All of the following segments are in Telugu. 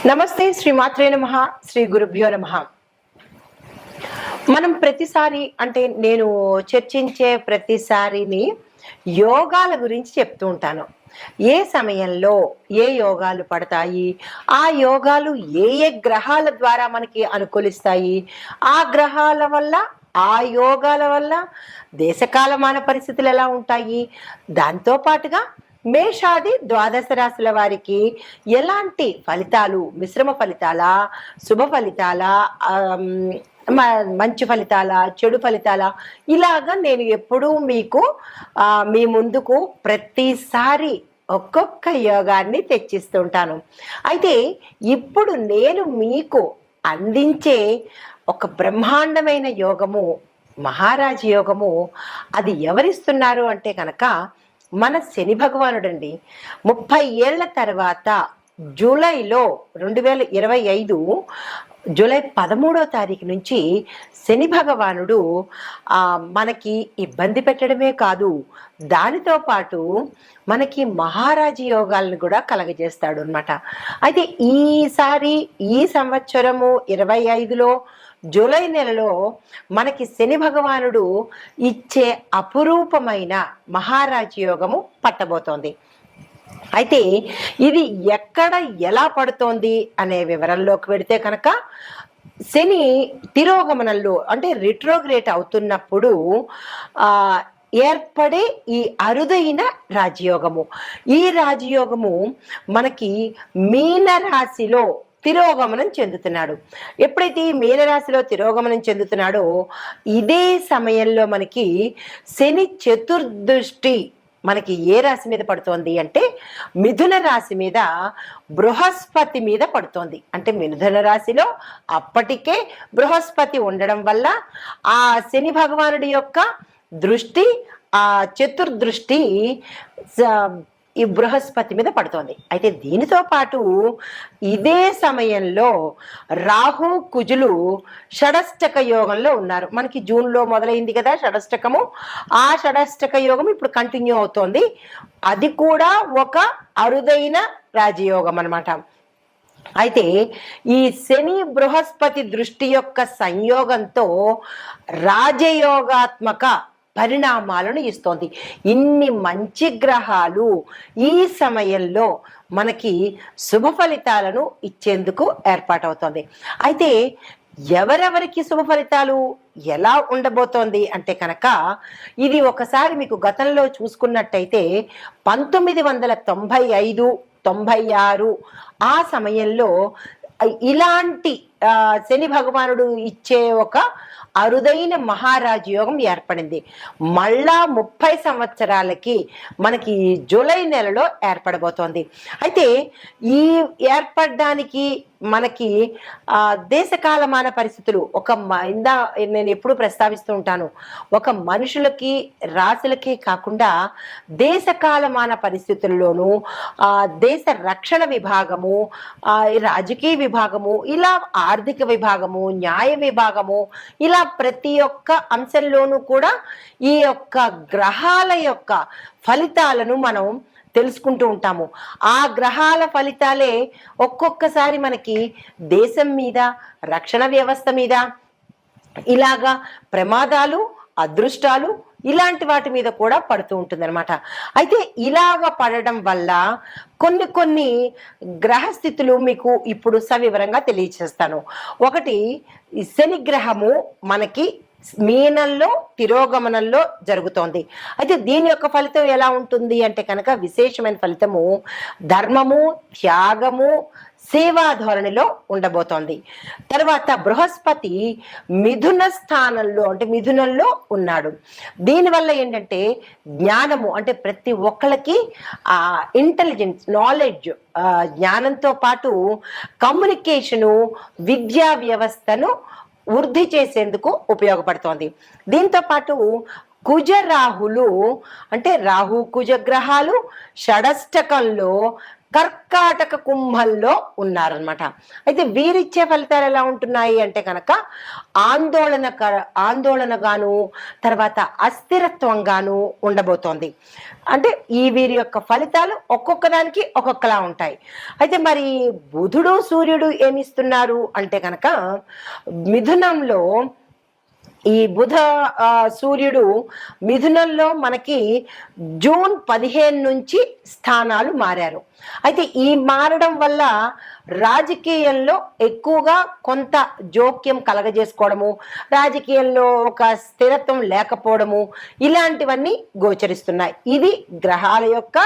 నమస్తే శ్రీమాత్రే నమః శ్రీ గురుభ్యో నమః. మనం ప్రతిసారి అంటే నేను చర్చించే ప్రతిసారిని యోగాల గురించి చెప్తూ ఉంటాను. ఏ సమయంలో ఏ యోగాలు పడతాయి, ఆ యోగాలు ఏ ఏ గ్రహాల ద్వారా మనకి అనుకూలిస్తాయి, ఆ గ్రహాల వల్ల ఆ యోగాల వల్ల దేశకాలమాన పరిస్థితులు ఎలా ఉంటాయి, దాంతో పాటుగా మేషాది ద్వాదశ రాశుల వారికి ఎలాంటి ఫలితాలు, మిశ్రమ ఫలితాలా, శుభ ఫలితాలా, మంచి ఫలితాలా, చెడు ఫలితాలా, ఇలాగా నేను ఎప్పుడూ మీకు మీ ముందుకు ప్రతిసారి ఒక్కొక్క యోగాన్ని తెచ్చిస్తుంటాను. అయితే ఇప్పుడు నేను మీకు అందించే ఒక బ్రహ్మాండమైన యోగము, మహారాజ యోగము, అది ఎవరిస్తున్నారు అంటే కనుక మన శని భగవానుడండి. 30 ఏళ్ల తర్వాత జూలైలో 2025 జూలై 13వ తారీఖు నుంచి శని భగవానుడు మనకి ఇబ్బంది పెట్టడమే కాదు, దానితో పాటు మనకి మహారాజ యోగాలను కూడా కలగజేస్తాడు అనమాట. అయితే ఈసారి ఈ సంవత్సరము 25లో జూలై నెలలో మనకి శని భగవానుడు ఇచ్చే అపురూపమైన మహారాజ యోగము పట్టబోతోంది. అయితే ఇది ఎక్కడ ఎలా పడుతోంది అనే వివరంలోకి వెడితే కనుక, శని తిరోగమనంలో అంటే రిట్రోగ్రేట్ అవుతున్నప్పుడు ఏర్పడే ఈ అరుదైన రాజయోగము, ఈ రాజయోగము మనకి మీనరాశిలో తిరోగమనం చెందుతున్నాడు. ఎప్పుడైతే మీనరాశిలో తిరోగమనం చెందుతున్నాడో ఇదే సమయంలో మనకి శని చతుర్దృష్టి మనకి ఏ రాశి మీద పడుతోంది అంటే మిథున రాశి మీద, బృహస్పతి మీద పడుతోంది. అంటే మిథున రాశిలో అప్పటికే బృహస్పతి ఉండడం వల్ల ఆ శని భగవానుడి యొక్క దృష్టి, ఆ చతుర్దృష్టి ఈ బృహస్పతి మీద పడుతోంది. అయితే దీనితో పాటు ఇదే సమయంలో రాహు కుజులు షడష్టక యోగంలో ఉన్నారు. మనకి జూన్లో మొదలైంది కదా షడష్టకము, ఆ షడష్టక యోగం ఇప్పుడు కంటిన్యూ అవుతోంది. అది కూడా ఒక అరుదైన రాజయోగం అన్నమాట. అయితే ఈ శని బృహస్పతి దృష్టి యొక్క సంయోగంతో రాజయోగాత్మక పరిణామాలను ఇస్తోంది. ఇన్ని మంచి గ్రహాలు ఈ సమయంలో మనకి శుభ ఫలితాలను ఇచ్చేందుకు ఏర్పాటవుతోంది. అయితే ఎవరెవరికి శుభ ఫలితాలు ఎలా ఉండబోతోంది అంటే కనుక, ఇది ఒకసారి మీకు గతంలో చూసుకున్నట్టయితే 1995, 96 ఆ సమయంలో ఇలాంటి శని భగవానుడు ఇచ్చే ఒక అరుదైన మహారాజ యోగం ఏర్పడింది. మళ్ళా 30 సంవత్సరాలకి మనకి జూలై నెలలో ఏర్పడబోతోంది. అయితే ఈ ఏర్పడడానికి మనకి దేశకాలమాన పరిస్థితులు నేను ఎప్పుడు ప్రస్తావిస్తూ ఉంటాను, ఒక మనుషులకి రాశులకి కాకుండా దేశకాలమాన పరిస్థితుల్లోనూ దేశ రక్షణ విభాగము, రాజకీయ విభాగము, ఇలా ఆర్థిక విభాగము, న్యాయ విభాగము, ఇలా ప్రతి ఒక్క అంశంలోనూ కూడా ఈ యొక్క గ్రహాల యొక్క ఫలితాలను మనం తెలుసుకుంటూ ఉంటాము. ఆ గ్రహాల ఫలితాలే ఒక్కొక్కసారి మనకి దేశం మీద, రక్షణ వ్యవస్థ మీద, ఇలాగా ప్రమాదాలు, అదృష్టాలు, ఇలాంటి వాటి మీద కూడా పడుతూ ఉంటుందన్నమాట. అయితే ఇలాగ పడడం వల్ల కొన్ని గ్రహస్థితులు మీకు ఇప్పుడు సవివరంగా తెలియచేస్తాను. ఒకటి, శని గ్రహము మనకి మీనంలో తిరోగమనంలో జరుగుతోంది. అయితే దీని యొక్క ఫలితం ఎలా ఉంటుంది అంటే కనుక, విశేషమైన ఫలితము ధర్మము, త్యాగము, సేవా ధోరణిలో ఉండబోతోంది. తర్వాత బృహస్పతి మిథున స్థానంలో అంటే మిథునంలో ఉన్నాడు. దీనివల్ల ఏంటంటే జ్ఞానము, అంటే ప్రతి ఒక్కళ్ళకి ఇంటెలిజెన్స్, నాలెడ్జ్, జ్ఞానంతో పాటు కమ్యూనికేషను, విద్యా వ్యవస్థను వృద్ధి చేసేందుకు ఉపయోగపడుతోంది. దీంతో పాటు కుజ రాహులు అంటే రాహు కుజ గ్రహాలు షడష్టకంలో కర్కాటక కుంభంలో ఉన్నారనమాట. అయితే వీరిచ్చే ఫలితాలు ఎలా ఉంటున్నాయి అంటే కనుక ఆందోళనగాను, తర్వాత అస్థిరత్వంగాను ఉండబోతోంది. అంటే ఈ వీరి యొక్క ఫలితాలు ఒక్కొక్క దానికి ఒక్కొక్కలా ఉంటాయి. అయితే మరి బుధుడు సూర్యుడు ఏమిస్తున్నారు అంటే కనుక మిథునంలో ఈ బుధ సూర్యుడు మిథునంలో మనకి జూన్ 15 నుంచి స్థానాలు మారారు. అయితే ఈ మారడం వల్ల రాజకీయంలో ఎక్కువగా కొంత జోక్యం కలగజేసుకోవడము, రాజకీయంలో ఒక స్థిరత్వం లేకపోవడము, ఇలాంటివన్నీ గోచరిస్తున్నాయి. ఇది గ్రహాల యొక్క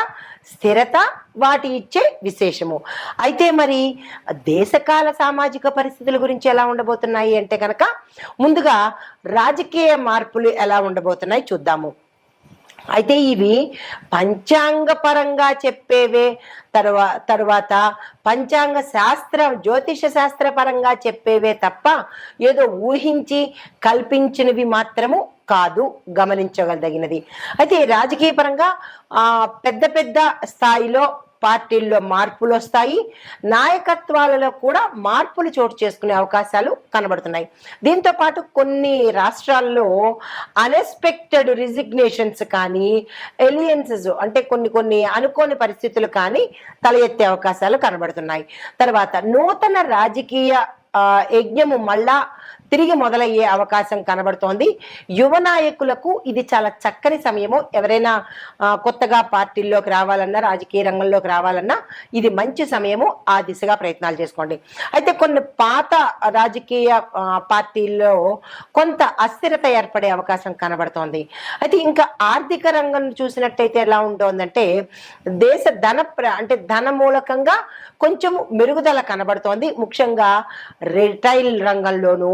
స్థిరత, వాటి ఇచ్చే విశేషము. అయితే మరి దేశకాల సామాజిక పరిస్థితుల గురించి ఎలా ఉండబోతున్నాయి అంటే కనుక ముందుగా రాజకీయ మార్పులు ఎలా ఉండబోతున్నాయి చూద్దాము. అయితే ఇవి పంచాంగ పరంగా చెప్పేవే, తరువాత పంచాంగ జ్యోతిష శాస్త్ర పరంగా చెప్పేవే తప్ప ఏదో ఊహించి కల్పించినవి మాత్రము కాదు, గమనించగలిగినది. అయితే రాజకీయ పరంగా పెద్ద పెద్ద స్థాయిలో పార్టీల్లో మార్పులు వస్తాయి, నాయకత్వాలలో కూడా మార్పులు చోటు చేసుకునే అవకాశాలు కనబడుతున్నాయి. దీంతో పాటు కొన్ని రాష్ట్రాల్లో అన్ఎక్స్పెక్టెడ్ రిజిగ్నేషన్స్ కానీ, ఎలియన్సెస్ అంటే కొన్ని అనుకోని పరిస్థితులు కానీ తల ఎత్తే అవకాశాలు కనబడుతున్నాయి. తర్వాత నూతన రాజకీయ యజ్ఞము మళ్ళా తిరిగి మొదలయ్యే అవకాశం కనబడుతోంది. యువ నాయకులకు ఇది చాలా చక్కని సమయము. ఎవరైనా కొత్తగా పార్టీల్లోకి రావాలన్నా, రాజకీయ రంగంలోకి రావాలన్నా ఇది మంచి సమయము. ఆ దిశగా ప్రయత్నాలు చేసుకోండి. అయితే కొన్ని పాత రాజకీయ పార్టీల్లో కొంత అస్థిరత ఏర్పడే అవకాశం కనబడుతోంది. అయితే ఇంకా ఆర్థిక రంగం చూసినట్టయితే ఎలా ఉంటుందంటే దేశ ధన మూలకంగా కొంచెం మెరుగుదల కనబడుతోంది. ముఖ్యంగా రిటైల్ రంగంలోనూ,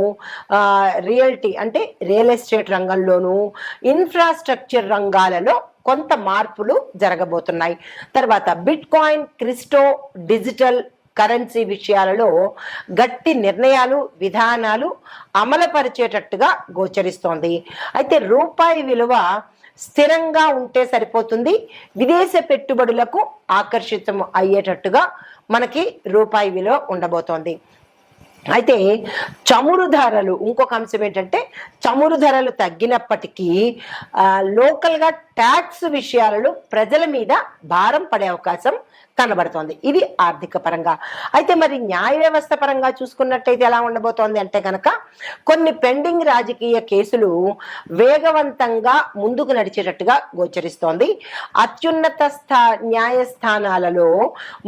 రియల్టీ అంటే రియల్ ఎస్టేట్ రంగంలోనూ, ఇన్ఫ్రాస్ట్రక్చర్ రంగాలలో కొంత మార్పులు జరగబోతున్నాయి. తర్వాత bit coin, crypto, digital currency విషయాలలో గట్టి నిర్ణయాలు, విధానాలు అమలుపరిచేటట్టుగా గోచరిస్తోంది. అయితే రూపాయి విలువ స్థిరంగా ఉంటే సరిపోతుంది. విదేశ పెట్టుబడులకు ఆకర్షితం అయ్యేటట్టుగా మనకి రూపాయి విలువ ఉండబోతోంది. అయితే చమురు ధరలు, ఇంకొక అంశం ఏంటంటే చమురు ధరలు తగ్గినప్పటికీ లోకల్గా ట్యాక్స్ విషయాలలో ప్రజల మీద భారం పడే అవకాశం కనబడుతోంది. ఇది ఆర్థిక పరంగా. అయితే మరి న్యాయ వ్యవస్థ పరంగా చూసుకున్నట్టయితే ఎలా ఉండబోతోంది అంటే కనుక కొన్ని పెండింగ్ రాజకీయ కేసులు వేగవంతంగా ముందుకు నడిచేటట్టుగా గోచరిస్తోంది. అత్యున్నత న్యాయస్థానాలలో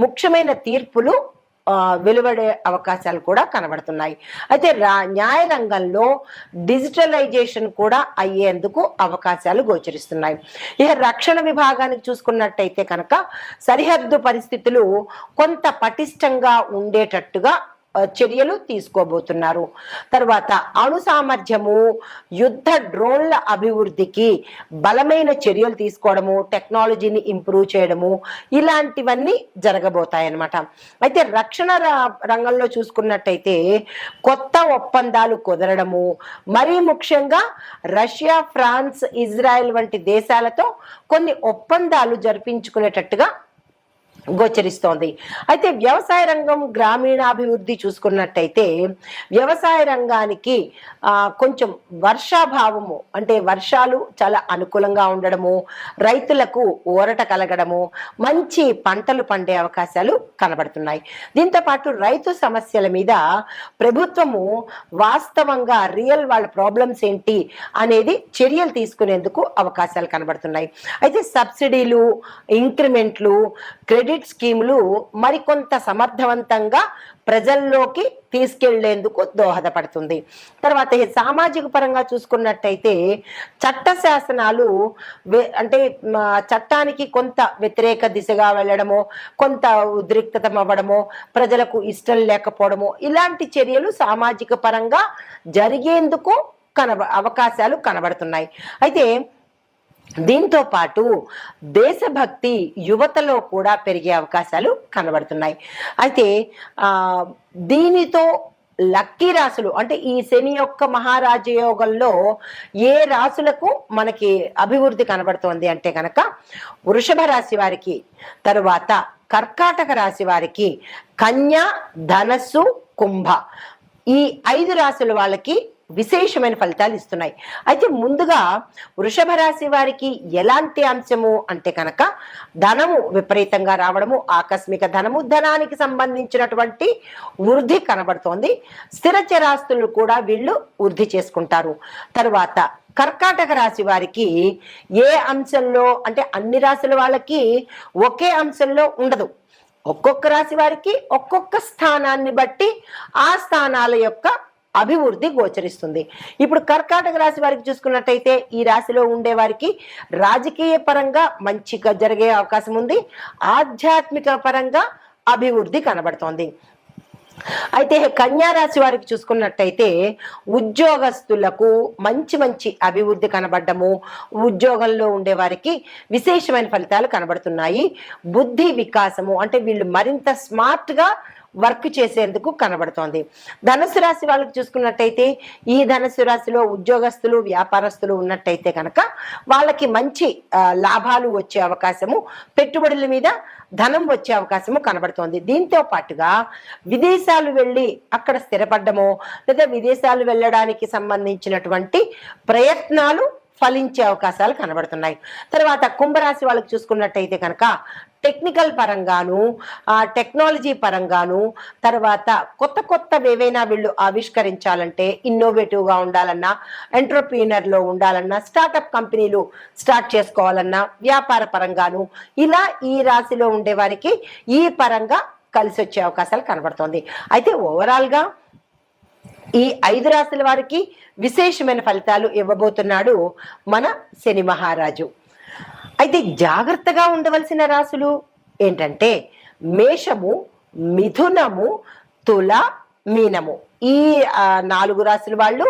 ముఖ్యమైన తీర్పులు వెలువడే అవకాశాలు కూడా కనబడుతున్నాయి. అయితే న్యాయ రంగంలో డిజిటలైజేషన్ కూడా అయ్యేందుకు అవకాశాలు గోచరిస్తున్నాయి. ఇక రక్షణ విభాగానికి చూసుకున్నట్టయితే కనుక సరిహద్దు పరిస్థితులు కొంత పటిష్టంగా ఉండేటట్టుగా చర్యలు తీసుకోబోతున్నారు. తర్వాత అణు సామర్థ్యము, యుద్ధ డ్రోన్ల అభివృద్ధికి బలమైన చర్యలు తీసుకోవడము, టెక్నాలజీని ఇంప్రూవ్ చేయడము, ఇలాంటివన్నీ జరగబోతాయన్నమాట. అయితే రక్షణ రంగంలో చూసుకున్నట్టయితే కొత్త ఒప్పందాలు కుదరడము, మరీ ముఖ్యంగా రష్యా, ఫ్రాన్స్, ఇజ్రాయెల్ వంటి దేశాలతో కొన్ని ఒప్పందాలు జరిపించుకునేటట్టుగా గోచరిస్తోంది. అయితే వ్యవసాయ రంగం, గ్రామీణాభివృద్ధి చూసుకున్నట్టయితే వ్యవసాయ రంగానికి కొంచెం వర్షాభావము అంటే వర్షాలు చాలా అనుకూలంగా ఉండడము, రైతులకు ఊరట కలగడము, మంచి పంటలు పండే అవకాశాలు కనబడుతున్నాయి. దీంతో పాటు రైతు సమస్యల మీద ప్రభుత్వము వాస్తవంగా వాళ్ళ ప్రాబ్లమ్స్ ఏంటి అనేది చర్యలు తీసుకునేందుకు అవకాశాలు కనబడుతున్నాయి. అయితే సబ్సిడీలు, ఇంక్రిమెంట్లు, క్రెడిట్ స్కీములు మరికొంత సమర్థవంతంగా ప్రజల్లోకి తీసుకెళ్లేందుకు దోహదపడుతుంది. తర్వాత సామాజిక పరంగా చూసుకున్నట్టయితే చట్ట శాసనాలు అంటే చట్టానికి కొంత వ్యతిరేక దిశగా వెళ్ళడమో, కొంత ఉద్రిక్తత అవ్వడమో, ప్రజలకు ఇష్టం లేకపోవడమో, ఇలాంటి చర్యలు సామాజిక పరంగా జరిగేందుకు అవకాశాలు కనబడుతున్నాయి. అయితే దీంతో పాటు దేశభక్తి యువతలో కూడా పెరిగే అవకాశాలు కనబడుతున్నాయి. అయితే దీనితో లక్కీ రాసులు అంటే ఈ శని యొక్క మహారాజయోగంలో ఏ రాసులకు మనకి అభివృద్ధి కనబడుతోంది అంటే కనుక వృషభ రాశి వారికి, తరువాత కర్కాటక రాశి వారికి కన్య, ధనస్సు, కుంభ ఈ 5 రాశుల వాళ్ళకి విశేషమైన ఫలితాలు ఇస్తున్నాయి. అయితే ముందుగా వృషభ రాశి వారికి ఎలాంటి అంశము అంటే కనుక ధనము విపరీతంగా రావడము, ఆకస్మిక ధనము, ధనానికి సంబంధించినటువంటి వృద్ధి కనబడుతోంది. స్థిర చరాస్తులు కూడా వీళ్ళు వృద్ధి చేసుకుంటారు. తరువాత కర్కాటక రాశి వారికి ఏ అంశంలో అంటే అన్ని రాశుల వాళ్ళకి ఒకే అంశంలో ఉండదు. ఒక్కొక్క రాశి వారికి ఒక్కొక్క స్థానాన్ని బట్టి ఆ స్థానాల యొక్క అభివృద్ధి గోచరిస్తుంది. ఇప్పుడు కర్కాటక రాశి వారికి చూసుకున్నట్టయితే ఈ రాశిలో ఉండే వారికి రాజకీయ పరంగా మంచిగా జరిగే అవకాశం ఉంది. ఆధ్యాత్మిక పరంగా అభివృద్ధి కనబడుతోంది. అయితే కన్యా రాశి వారికి చూసుకున్నట్టయితే ఉద్యోగస్తులకు మంచి మంచి అభివృద్ధి కనబడము, ఉద్యోగంలో ఉండే వారికి విశేషమైన ఫలితాలు కనబడుతున్నాయి. బుద్ధి వికాసము అంటే వీళ్ళు మరింత స్మార్ట్గా వర్క్ చేసేందుకు కనబడుతోంది. ధనుసు రాశి వాళ్ళకి చూసుకున్నట్టయితే ఈ ధనుసు రాశిలో ఉద్యోగస్తులు, వ్యాపారస్తులు ఉన్నట్టయితే కనుక వాళ్ళకి మంచి లాభాలు వచ్చే అవకాశము, పెట్టుబడుల మీద ధనం వచ్చే అవకాశము కనబడుతోంది. దీంతో పాటుగా విదేశాలు వెళ్ళి అక్కడ స్థిరపడ్డమో లేదా విదేశాలు వెళ్ళడానికి సంబంధించినటువంటి ప్రయత్నాలు ఫలించే అవకాశాలు కనబడుతున్నాయి. తర్వాత కుంభరాశి వాళ్ళకి చూసుకున్నట్టయితే కనుక టెక్నికల్ పరంగాను, టెక్నాలజీ పరంగాను, తర్వాత కొత్త కొత్తవి ఏవైనా వీళ్ళు ఆవిష్కరించాలంటే ఇన్నోవేటివ్గా ఉండాలన్నా, ఎంటర్ప్రీనర్లో ఉండాలన్నా, స్టార్టప్ కంపెనీలు స్టార్ట్ చేసుకోవాలన్నా, వ్యాపార పరంగాను ఇలా ఈ రాశిలో ఉండే వారికి ఈ పరంగా కలిసి వచ్చే అవకాశాలు కనబడుతోంది. అయితే ఓవరాల్గా ఈ 5 రాశుల వారికి విశేషమైన ఫలితాలు ఇవ్వబోతున్నాడు మన శని మహారాజు. అయితే జాగ్రత్తగా ఉండవలసిన రాశులు ఏంటంటే మేషము, మిథునము, తుల, మీనము. ఈ 4 రాశుల వాళ్ళు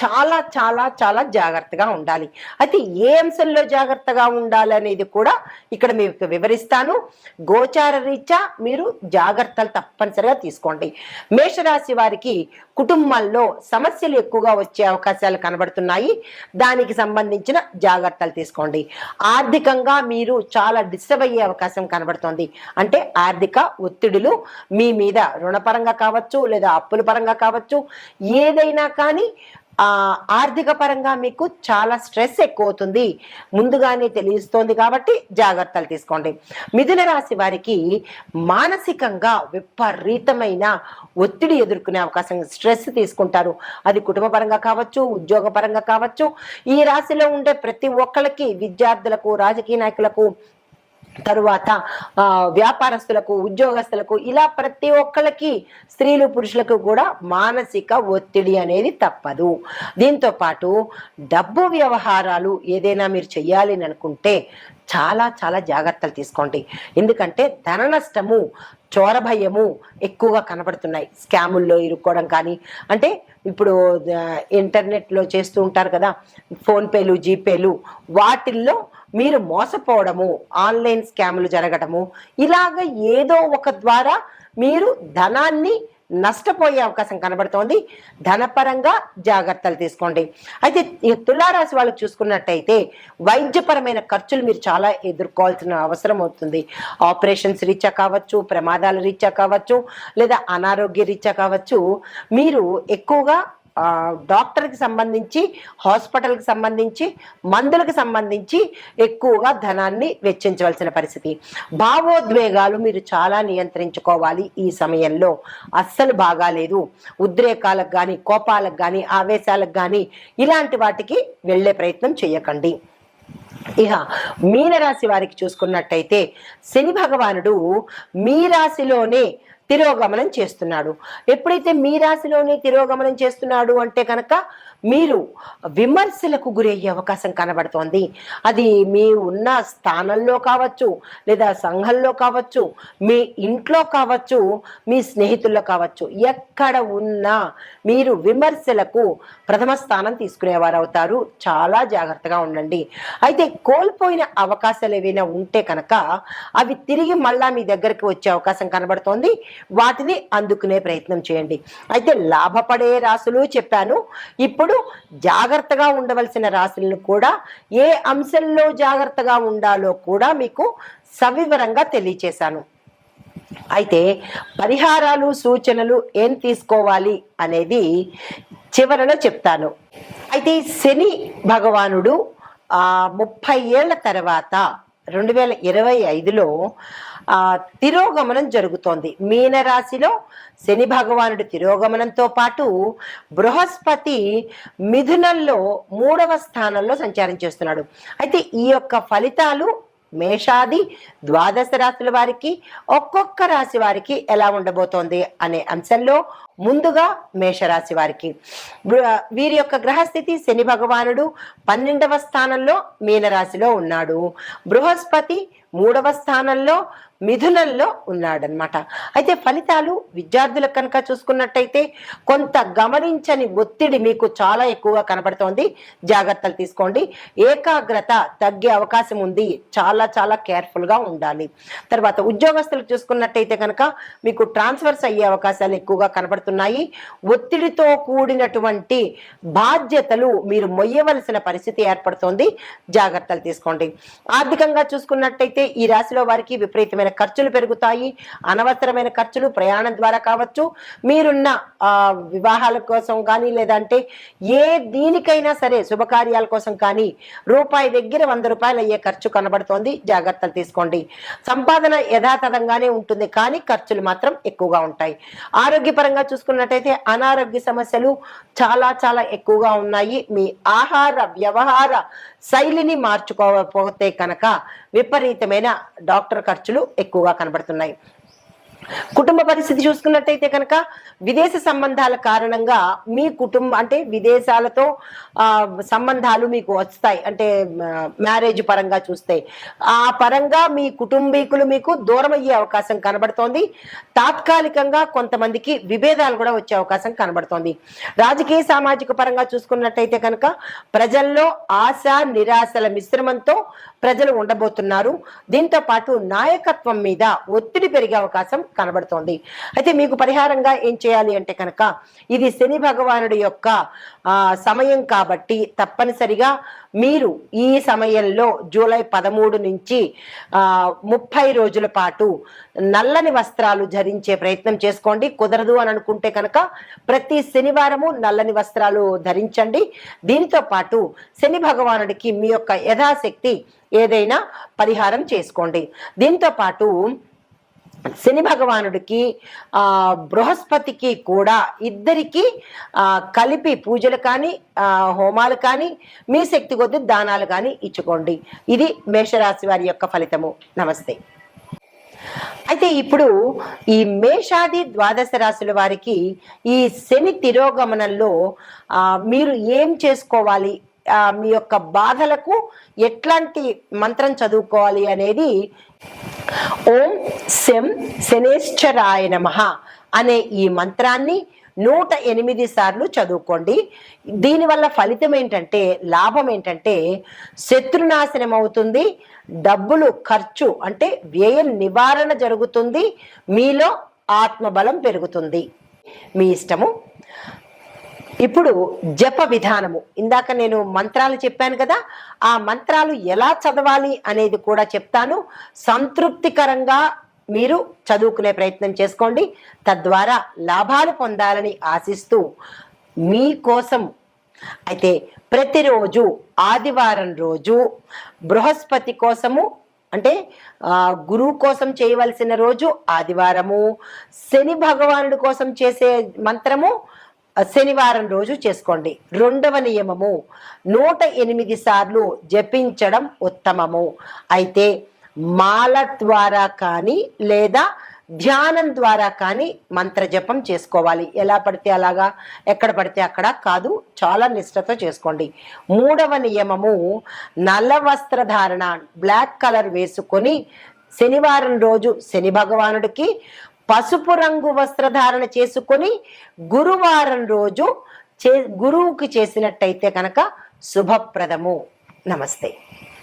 చాలా చాలా చాలా జాగ్రత్తగా ఉండాలి. అయితే ఏ అంశంలో జాగ్రత్తగా ఉండాలనేది కూడా ఇక్కడ మీకు వివరిస్తాను. గోచార రీత్యా మీరు జాగ్రత్తలు తప్పనిసరిగా తీసుకోండి. మేషరాశి వారికి కుటుంబంలో సమస్యలు ఎక్కువగా వచ్చే అవకాశాలు కనబడుతున్నాయి. దానికి సంబంధించిన జాగ్రత్తలు తీసుకోండి. ఆర్థికంగా మీరు చాలా డిస్టర్బ్ అయ్యే అవకాశం కనబడుతోంది. అంటే ఆర్థిక ఒత్తిడులు మీ మీద రుణపరంగా కావచ్చు లేదా అప్పుల పరంగా కావచ్చు, ఏదైనా కానీ ఆర్థిక పరంగా మీకు చాలా స్ట్రెస్ ఎక్కువ అవుతుంది, ముందుగానే తెలుస్తోంది. కాబట్టి జాగ్రత్తలు తీసుకోండి. మిథున రాశి వారికి మానసికంగా విపరీతమైన ఒత్తిడి ఎదుర్కొనే అవకాశం, స్ట్రెస్ తీసుకుంటారు. అది కుటుంబ పరంగా కావచ్చు, ఉద్యోగ పరంగా కావచ్చు. ఈ రాశిలో ఉండే ప్రతి ఒక్కరికి, విద్యార్థులకు, రాజకీయ నాయకులకు, తరువాత వ్యాపారస్తులకు, ఉద్యోగస్తులకు, ఇలా ప్రతి ఒక్కళ్ళకి, స్త్రీలు పురుషులకు కూడా మానసిక ఒత్తిడి అనేది తప్పదు. దీంతో పాటు డబ్బు వ్యవహారాలు ఏదైనా మీరు చెయ్యాలి అని అనుకుంటే చాలా చాలా జాగ్రత్తలు తీసుకోండి. ఎందుకంటే ధన నష్టము, చోర భయము ఎక్కువగా కనబడుతున్నాయి. స్కాముల్లో ఇరుక్కోవడం కానీ, అంటే ఇప్పుడు ఇంటర్నెట్లో చేస్తూ ఉంటారు కదా ఫోన్పేలు, జీపేలు, వాటిల్లో మీరు మోసపోవడము, ఆన్లైన్ స్కాములు జరగడము, ఇలాగ ఏదో ఒక ద్వారా మీరు ధనాన్ని నష్టపోయే అవకాశం కనబడుతోంది. ధనపరంగా జాగ్రత్తలు తీసుకోండి. అయితే తులారాశి వాళ్ళకి చూసుకున్నట్టయితే వైద్యపరమైన ఖర్చులు మీరు చాలా ఎదుర్కోవాల్సిన అవసరం అవుతుంది. ఆపరేషన్స్ రీత్యా కావచ్చు, ప్రమాదాల రీత్యా కావచ్చు, లేదా అనారోగ్య రీత్యా కావచ్చు, మీరు ఎక్కువగా డాక్టర్కి సంబంధించి, హాస్పిటల్కి సంబంధించి, మందులకు సంబంధించి ఎక్కువగా ధనాన్ని వెచ్చించవలసిన పరిస్థితి. భావోద్వేగాలు మీరు చాలా నియంత్రించుకోవాలి. ఈ సమయంలో అస్సలు బాగాలేదు. ఉద్రేకాలకు కానీ, కోపాలకు కానీ, ఆవేశాలకు కానీ ఇలాంటి వాటికి వెళ్ళే ప్రయత్నం చేయకండి. ఇక మీనరాశి వారికి చూసుకున్నట్టయితే శని భగవానుడు మీ రాశిలోనే తిరోగమనం చేస్తున్నాడు. ఎప్పుడైతే మీ రాశిలోనే తిరోగమనం చేస్తున్నాడు అంటే కనుక మీరు విమర్శలకు గురయ్యే అవకాశం కనబడుతోంది. అది మీ ఉన్న స్థానంలో కావచ్చు, లేదా సంఘంలో కావచ్చు, మీ ఇంట్లో కావచ్చు, మీ స్నేహితుల్లో కావచ్చు, ఎక్కడ ఉన్నా మీరు విమర్శలకు ప్రథమ స్థానం తీసుకునేవారు అవుతారు. చాలా జాగ్రత్తగా ఉండండి. అయితే కోల్పోయిన అవకాశాలు ఏవైనా ఉంటే కనుక అవి తిరిగి మళ్ళా మీ దగ్గరికి వచ్చే అవకాశం కనబడుతోంది. వాటిని అందుకునే ప్రయత్నం చేయండి. అయితే లాభపడే రాశులు చెప్పాను. ఇప్పుడు జాగ్రత్తగా ఉండవలసిన రాశులను కూడా, ఏ అంశంలో జాగ్రత్తగా ఉండాలో కూడా మీకు సవివరంగా తెలియచేశాను. అయితే పరిహారాలు సూచనలు ఏం తీసుకోవాలి అనేది చివరలో చెప్తాను. అయితే శని భగవానుడు 30 ఏళ్ల తర్వాత 2025లో తిరోగమనం జరుగుతోంది. మీనరాశిలో శని భగవానుడి తిరోగమనంతో పాటు బృహస్పతి మిథునంలో 3వ స్థానంలో సంచారం చేస్తున్నాడు. అయితే ఈ యొక్క ఫలితాలు మేషాది ద్వాదశ రాశుల వారికి, ఒక్కొక్క రాశి వారికి ఎలా ఉండబోతోంది అనే అంశంలో ముందుగా మేషరాశి వారికి వీరి యొక్క గ్రహస్థితి, శని భగవానుడు 12వ స్థానంలో మీనరాశిలో ఉన్నాడు, బృహస్పతి 3వ స్థానంలో మిథునంలో ఉన్నాడనమాట. అయితే ఫలితాలు విద్యార్థులకు కనుక చూసుకున్నట్టయితే కొంత గమనించని ఒత్తిడి మీకు చాలా ఎక్కువగా కనబడుతోంది, జాగ్రత్తలు తీసుకోండి. ఏకాగ్రత తగ్గే అవకాశం ఉంది, చాలా చాలా కేర్ఫుల్గా ఉండాలి. తర్వాత ఉద్యోగస్తులకు చూసుకున్నట్టయితే కనుక మీకు ట్రాన్స్ఫర్స్ అయ్యే అవకాశాలు ఎక్కువగా కనబడుతున్నాయి. ఒత్తిడితో కూడినటువంటి బాధ్యతలు మీరు మొయ్యవలసిన పరిస్థితి ఏర్పడుతోంది, జాగ్రత్తలు తీసుకోండి. ఆర్థికంగా చూసుకున్నట్టయితే ఈ రాశిలో వారికి విపరీతమైన ఖర్చులు పెరుగుతాయి. అనవసరమైన ఖర్చులు ప్రయాణం ద్వారా కావచ్చు, మీరున్న వివాహాల కోసం కానీ, లేదంటే ఏ దీనికైనా సరే శుభకార్యాల కోసం కానీ రూపాయి దగ్గర 100 రూపాయలు అయ్యే ఖర్చు కనబడుతోంది, జాగ్రత్తలు తీసుకోండి. సంపాదన యథాతథంగానే ఉంటుంది, కానీ ఖర్చులు మాత్రం ఎక్కువగా ఉంటాయి. ఆరోగ్యపరంగా చూసుకున్నట్టయితే అనారోగ్య సమస్యలు చాలా చాలా ఎక్కువగా ఉన్నాయి. మీ ఆహార వ్యవహార శైలిని మార్చుకోకపోతే కనుక విపరీతమైన డాక్టర్ ఖర్చులు ఎక్కువగా కనబడుతున్నాయి. కుటుంబ పరిస్థితి చూసుకున్నట్టయితే కనుక విదేశ సంబంధాల కారణంగా మీ కుటుంబం అంటే విదేశాలతో సంబంధాలు మీకు వస్తాయి. అంటే మ్యారేజ్ పరంగా చూస్తే ఆ పరంగా మీ కుటుంబీకులు మీకు దూరం అయ్యే అవకాశం కనబడుతోంది. తాత్కాలికంగా కొంతమందికి విభేదాలు కూడా వచ్చే అవకాశం కనబడుతోంది. రాజకీయ సామాజిక పరంగా చూసుకున్నట్టయితే కనుక ప్రజల్లో ఆశ నిరాశల మిశ్రమంతో ప్రజలు ఉండబోతున్నారు. దీంతో పాటు నాయకత్వం మీద ఒత్తిడి పెరిగే అవకాశం కనబడుతోంది. అయితే మీకు పరిహారంగా ఏం చేయాలి అంటే కనుక ఇది శని భగవానుడి యొక్క సమయం కాబట్టి తప్పనిసరిగా మీరు ఈ సమయంలో జూలై 13 నుంచి 30 రోజుల పాటు నల్లని వస్త్రాలు ధరించే ప్రయత్నం చేసుకోండి. కుదరదు అని అనుకుంటే కనుక ప్రతి శనివారము నల్లని వస్త్రాలు ధరించండి. దీనితో పాటు శని భగవానుడికి మీ యొక్క యథాశక్తి ఏదైనా పరిహారం చేసుకోండి. దీంతో పాటు శని భగవానుడికి బృహస్పతికి కూడా ఇద్దరికి కలిపి పూజలు కానీ హోమాలు కానీ మీ శక్తి కొద్ది దానాలు కానీ ఇచ్చుకోండి. ఇది మేషరాశి వారి యొక్క ఫలితము. నమస్తే. అయితే ఇప్పుడు ఈ మేషాది ద్వాదశ రాశుల వారికి ఈ శని తిరోగమనంలో మీరు ఏం చేసుకోవాలి, మీ యొక్క బాధలకు ఎట్లాంటి మంత్రం చదువుకోవాలి అనేది ఓం శం శనేశ్వరాయ నమః అనే ఈ మంత్రాన్ని 108 సార్లు చదువుకోండి. దీనివల్ల ఫలితం ఏంటంటే, లాభం ఏంటంటే శత్రునాశనం అవుతుంది, డబ్బులు ఖర్చు అంటే వ్యయ నివారణ జరుగుతుంది, మీలో ఆత్మబలం పెరుగుతుంది. మీ ఇష్టము. ఇప్పుడు జప విధానము, ఇందాక నేను మంత్రాలు చెప్పాను కదా, ఆ మంత్రాలు ఎలా చదవాలి అనేది కూడా చెప్తాను. సంతృప్తికరంగా మీరు చదువుకునే ప్రయత్నం చేసుకోండి. తద్వారా లాభాలు పొందాలని ఆశిస్తూ మీకోసం అయితే ప్రతిరోజు ఆదివారం రోజు బృహస్పతి కోసము అంటే గురువు కోసం చేయవలసిన రోజు ఆదివారము, శని భగవానుడి కోసం చేసే మంత్రము శనివారం రోజు చేసుకోండి. 2వ నియమము 108 సార్లు జపించడం ఉత్తమము. అయితే మాల ద్వారా కానీ లేదా ధ్యానం ద్వారా కానీ మంత్ర జపం చేసుకోవాలి. ఎలా పడితే అలాగా, ఎక్కడ పడితే అక్కడ కాదు, చాలా నిష్ఠతో చేసుకోండి. 3వ నియమము నల్ల వస్త్రధారణ, బ్లాక్ కలర్ వేసుకొని శనివారం రోజు శని భగవానుడికి పసుపు రంగు వస్త్రధారణ చేసుకొని గురువారం రోజు గురువుకి చేసినట్టయితే కనుక శుభప్రదము. నమస్తే.